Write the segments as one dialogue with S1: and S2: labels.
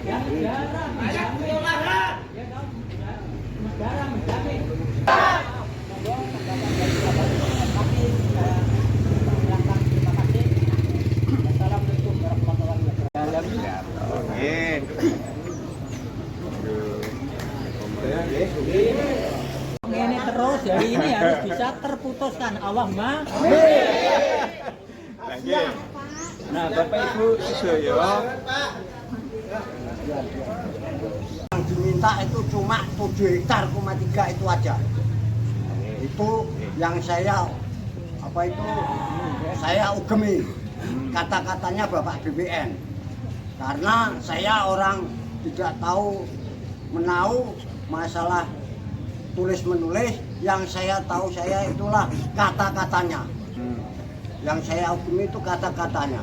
S1: Negara menjamin. Assalamualaikum warahmatullahi wabarakatuh. Ini terus hari ini harus bisa terputuskan. Allahumma.
S2: Nah, Bapak Ibu sedaya,
S3: yang diminta itu cuma 7 hektar, 3 itu aja. Itu yang saya ugemi kata-katanya Bapak BPN. Karena saya orang tidak tahu menau masalah tulis-menulis, yang saya tahu saya itulah kata-katanya. Yang saya ugemi itu kata-katanya.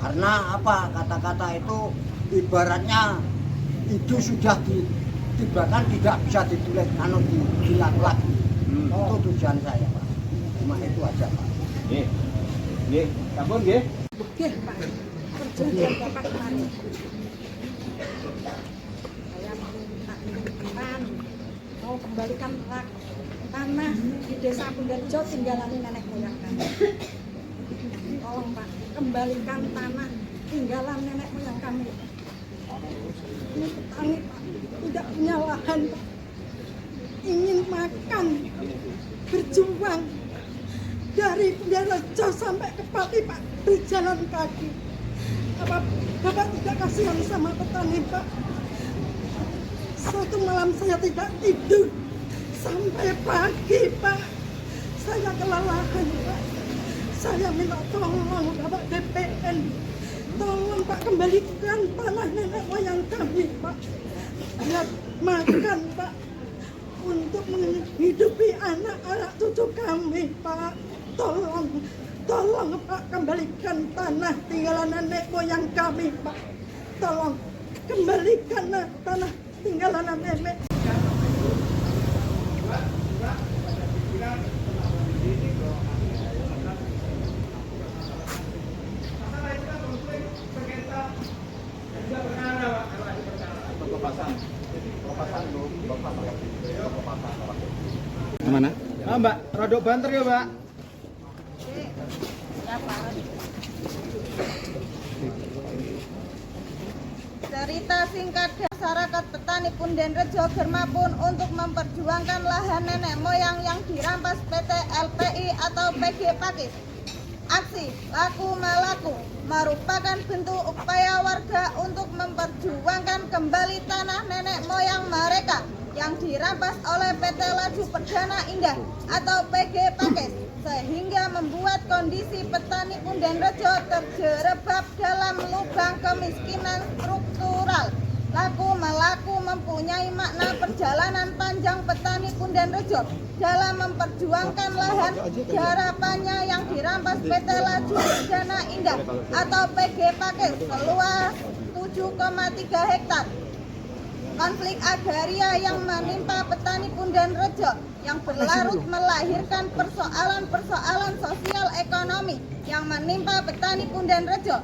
S3: Karena apa? Kata-kata itu ibaratnya itu sudah ditibakan, tidak bisa ditulis kalau dibilang lagi. Itu tujuan saya, Pak. Cuma itu aja, Pak.
S2: nggih, sampun nggih.
S4: Nggih, Pak. Perjanjian Bapak kemarin. Saya minta mau kembalikan hak tanah di Desa Pundarjo tinggalan nenek moyang kami. Tolong Pak, kembalikan tanah tinggalan nenek moyang kami. Ini petani Pak, tidak punya lahan Pak. Ingin makan, berjuang dari Pundarjo sampai ke Pati Pak, berjalan kaki. Apa Bapak tidak kasihan sama petani Pak? Satu malam saya tidak tidur sampai pagi Pak. Saya kelelahan Pak. Saya minta tolong Bapak BPN, tolong Pak kembalikan tanah nenek moyang kami Pak. Biar makan Pak, untuk menghidupi anak-anak cucu kami Pak. Tolong Pak kembalikan tanah tinggalan nenek moyang kami Pak. Tolong kembalikan tanah tinggalan nenek.
S2: Kemana? Ah, Mbak, rodok banter ya, Mbak.
S4: Cerita singkat masyarakat petani Pundarjo Germapun untuk memperjuangkan lahan nenek moyang yang dirampas PT LPI atau PG Pakis. Aksi Laku Malaku merupakan bentuk upaya warga untuk memperjuangkan kembali tanah nenek moyang mereka yang dirampas oleh PT Laju Perdana Indah atau PG Pakis, sehingga membuat kondisi petani Pundarjo terjerembab dalam lubang kemiskinan struktural. Laku Malaku mempunyai makna perjalanan panjang petani Pundarjo dalam memperjuangkan lahan garapannya yang dirampas PT Laju Perdana Indah atau PG Pakis seluas 7,3 hektar. Konflik agraria yang menimpa petani Pundarjo yang berlarut melahirkan persoalan-persoalan sosial ekonomi yang menimpa petani Pundarjo.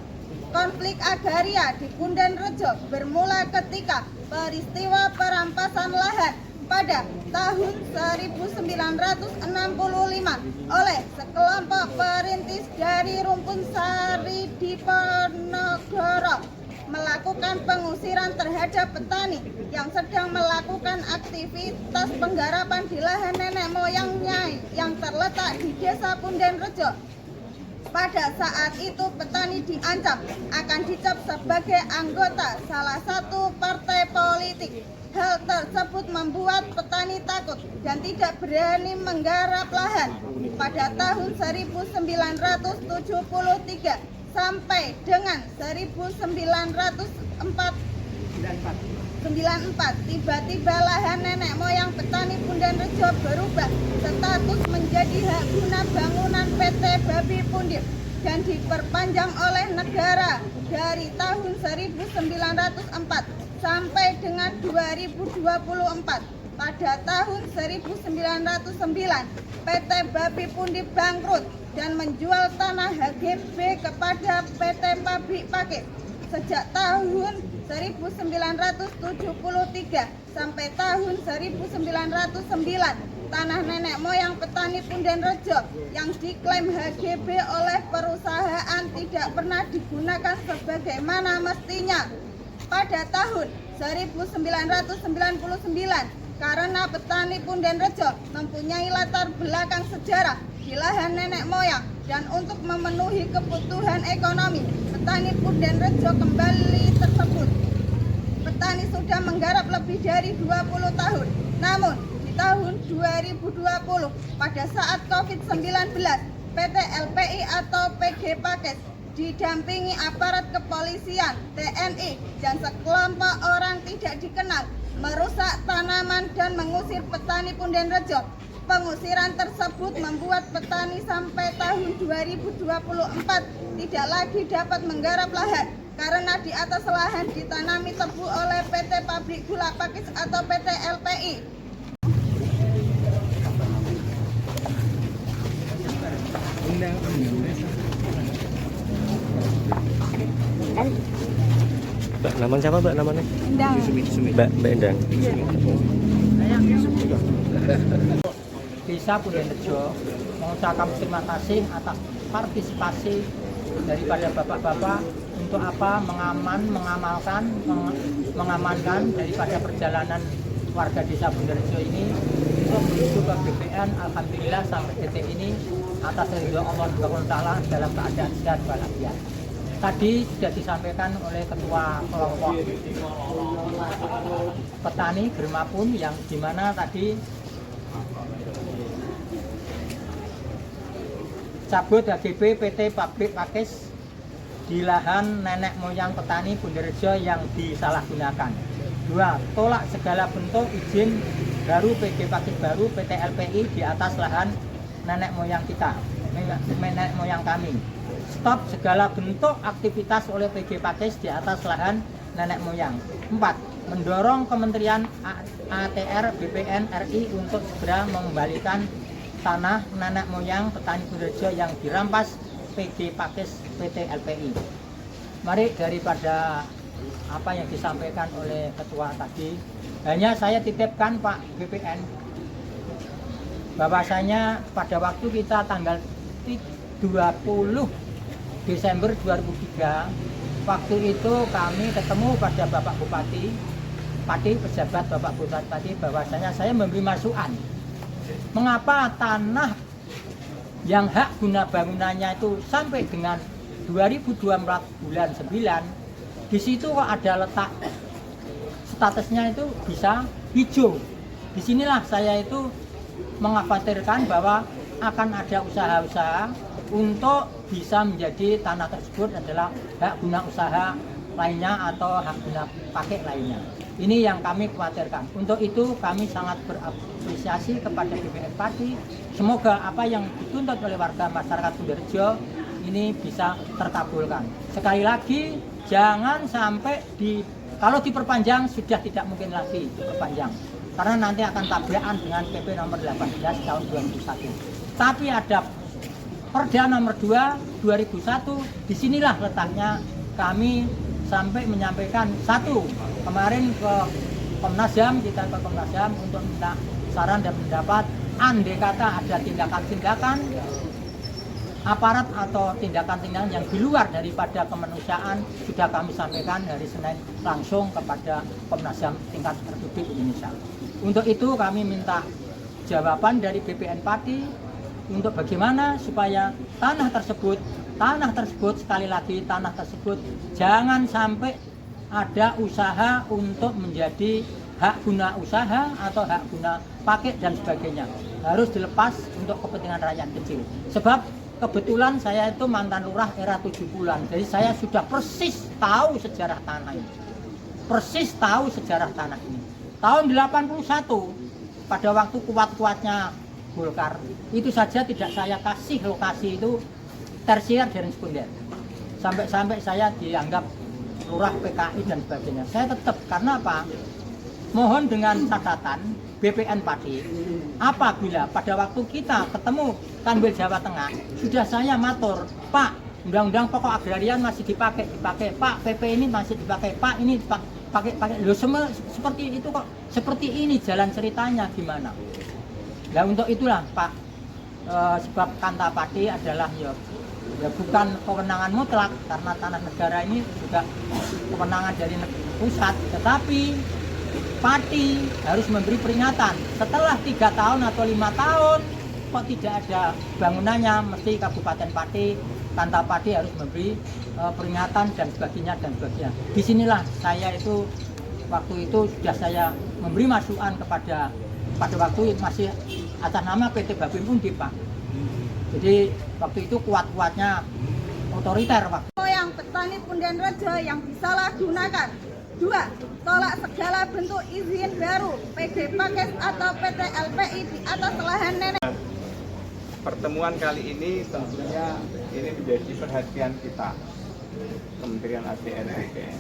S4: Konflik agraria di Pundarjo bermula ketika peristiwa perampasan lahan pada tahun 1965 oleh sekelompok perintis dari Rumpun Sari Diponegoro melakukan pengusiran terhadap petani yang sedang melakukan aktivitas penggarapan di lahan nenek moyangnya yang terletak di Desa Pundarjo. Pada saat itu petani diancam akan dicap sebagai anggota salah satu partai politik. Hal tersebut membuat petani takut dan tidak berani menggarap lahan. Pada tahun 1973 sampai dengan 1994 tiba-tiba lahan nenek moyang petani Pundarjo berubah status menjadi hak guna bangunan PT Babi Pundip dan diperpanjang oleh negara dari tahun 1904 sampai dengan 2024. Pada tahun 1909 PT Babi Pundip bangkrut dan menjual tanah HGB kepada PT Pabrik Pakis. sejak tahun 1973 sampai tahun 1909. Tanah nenek moyang petani Punden Rejo yang diklaim HGB oleh perusahaan tidak pernah digunakan sebagaimana mestinya. Pada tahun 1999, karena petani Punden Rejo mempunyai latar belakang sejarah di lahan nenek moyang dan untuk memenuhi kebutuhan ekonomi, petani Punden Rejo kembali tersebut. Petani sudah menggarap lebih dari 20 tahun. Namun, di tahun 2020, pada saat COVID-19, PT LPI atau PG Pakis didampingi aparat kepolisian, TNI, dan sekelompok orang tidak dikenal merusak tanaman dan mengusir petani Punden Rejo. Pengusiran tersebut membuat petani sampai tahun 2024 tidak lagi dapat menggarap lahan karena di atas lahan ditanami tebu oleh PT Pabrik Gula Pakis atau PT LPI.
S5: Mbak, namanya siapa Mbak namanya?
S4: Endang.
S5: Mbak Endang.
S1: Desa Punden Rejo mengucapkan terima kasih atas partisipasi daripada bapak-bapak untuk apa mengamankan daripada perjalanan warga desa Punden Rejo ini untuk menuju ke BPN. Alhamdulillah sampai detik ini atas ridho Allah SWT dalam keadaan sehat walafiat. Tadi sudah disampaikan oleh ketua kelompok petani Germapun yang dimana tadi cabut HGB PT Pabrik Pakis di lahan nenek moyang petani Punden Rejo yang disalahgunakan. 2. Tolak segala bentuk izin baru PG Pakis baru PT LPI di atas lahan nenek moyang kita, nenek moyang kami. Stop segala bentuk aktivitas oleh PG Pakis di atas lahan nenek moyang. 4. Mendorong Kementerian ATR BPN RI untuk segera mengembalikan tanah nenek moyang petani Punden Rejo yang dirampas PG Pakis PT LPI. Mari daripada apa yang disampaikan oleh ketua tadi, hanya saya titipkan Pak BPN bahwasanya pada waktu kita tanggal 20 Desember 2003, waktu itu kami ketemu pada Bapak Bupati Pati, pejabat Bapak Bupati, bahwasanya saya memberi masukan mengapa tanah yang hak guna bangunannya itu sampai dengan 2024 bulan 9 di situ kok ada letak statusnya itu bisa hijau. Disinilah saya itu mengkhawatirkan bahwa akan ada usaha-usaha untuk bisa menjadi tanah tersebut adalah hak guna usaha lainnya atau hak guna pakai lainnya. Ini yang kami khawatirkan. Untuk itu kami sangat berapresiasi kepada BPN Pati. Semoga apa yang dituntut oleh warga masyarakat Punden Rejo ini bisa terkabulkan. Sekali lagi, jangan sampai kalau diperpanjang sudah tidak mungkin lagi diperpanjang. Karena nanti akan tabrakan dengan PP nomor 18 tahun 2001. Tapi ada Perda nomor 2 2001, disinilah letaknya kami sampai menyampaikan kemarin ke Komnas HAM, kita ke Komnas HAM untuk minta saran dan pendapat andai kata ada tindakan-tindakan aparat atau tindakan-tindakan yang di luar daripada kemanusiaan sudah kami sampaikan hari Senin langsung kepada Komnas HAM tingkat Republik Indonesia. Untuk itu kami minta jawaban dari BPN Pati untuk bagaimana supaya tanah tersebut sekali lagi tanah tersebut jangan sampai ada usaha untuk menjadi hak guna usaha atau hak guna pakai dan sebagainya, harus dilepas untuk kepentingan rakyat kecil. Sebab kebetulan saya itu mantan lurah era 70-an, jadi saya sudah persis tahu sejarah tanah ini. Tahun 81 pada waktu kuat-kuatnya Golkar, itu saja tidak saya kasih lokasi itu tersier dan sekunder. Sampai-sampai saya dianggap lurah PKI dan sebagainya. Saya tetap, karena apa? Mohon dengan catatan BPN Pati, apabila pada waktu kita ketemu Kanwil Jawa Tengah, sudah saya matur, Pak, undang-undang pokok agrarian masih dipakai Pak, PP ini masih dipakai Pak, ini pakai lo semua seperti itu kok, seperti ini jalan ceritanya gimana. Nah untuk itulah Pak, sebab Kanta Pati adalah ya bukan kewenangan mutlak karena tanah negara ini juga kewenangan dari pusat, tetapi Pati harus memberi peringatan setelah 3 tahun atau 5 tahun kok tidak ada bangunannya, mesti Kabupaten Pati, Kanta Pati harus memberi peringatan dan sebagainya dan sebagainya. Disinilah saya itu waktu itu sudah saya memberi masukan kepada pada waktu masih atas nama PT Babin Undip Pak. Jadi waktu itu kuat-kuatnya otoriter Pak.
S4: Moyang petani Punden Rejo yang disalahgunakan. 2. Tolak segala bentuk izin baru PG Pakis atau PT LPI di atas lahan nenek.
S2: Pertemuan kali ini tentunya ini menjadi perhatian kita, Kementerian ATR BPN.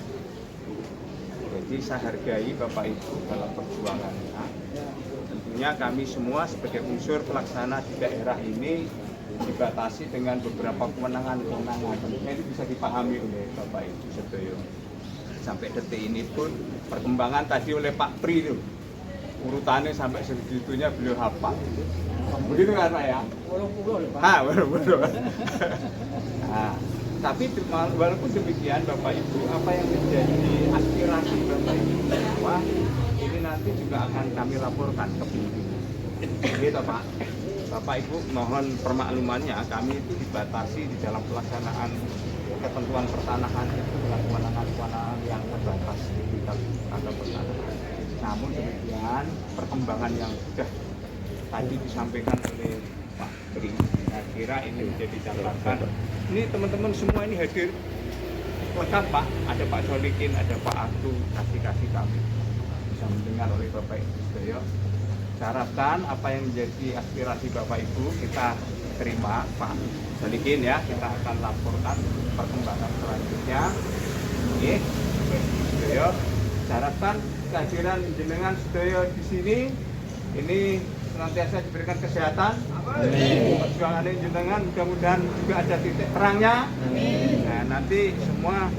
S2: Jadi saya hargai Bapak Ibu dalam perjuangannya. Tentunya kami semua sebagai unsur pelaksana di daerah ini dibatasi dengan beberapa kewenangan-kewenangan. Tentunya itu bisa dipahami oleh Bapak Ibu sedaya. Sampai detik ini pun perkembangan tadi oleh Pak Pri itu urutannya sampai segitunya beliau hafal. Begitu kan Pak ya? Baru. Nah, tapi walaupun demikian Bapak Ibu, apa yang menjadi aspirasi Bapak Ibu bahwa ini nanti juga akan kami laporkan ke pimpinan. Gitu Pak. Bapak Ibu mohon permaklumannya, kami itu dibatasi di dalam pelaksanaan ketentuan pertanahan itu dengan kewenangan-kewenangan yang terbatas di kantor pertanahan. Namun demikian perkembangan yang sudah tadi disampaikan oleh Pak Tri, saya kira ini menjadi catatan. Ini teman-teman semua ini hadir lengkap Pak, ada Pak Solikin, ada Pak Abdu, kasih kami bisa mendengar oleh Bapak Ibu sedaya. Saya harapkan apa yang menjadi aspirasi Bapak Ibu kita terima Pak Solikin ya, kita akan laporkan perkembangan selanjutnya. Oke, Bapak Ibu sedaya, saya harapkan kehadiran jenengan sedaya di sini ini senantiasa diberikan kesehatan. Perjuangan jenengan mudah-mudahan juga ada titik terangnya. Nah, nanti semua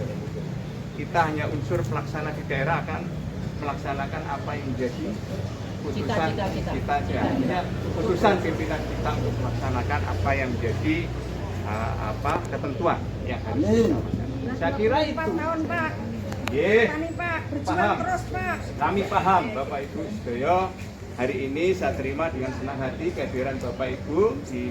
S2: kita hanya unsur pelaksana di daerah akan melaksanakan apa yang menjadi putusan putusan pimpinan kita untuk melaksanakan apa yang menjadi ketentuan yang harus kita laksanakan. Saya kira itu. Paham. Kami paham Bapak Ibu sedaya. Hari ini saya terima dengan senang hati kehadiran Bapak Ibu di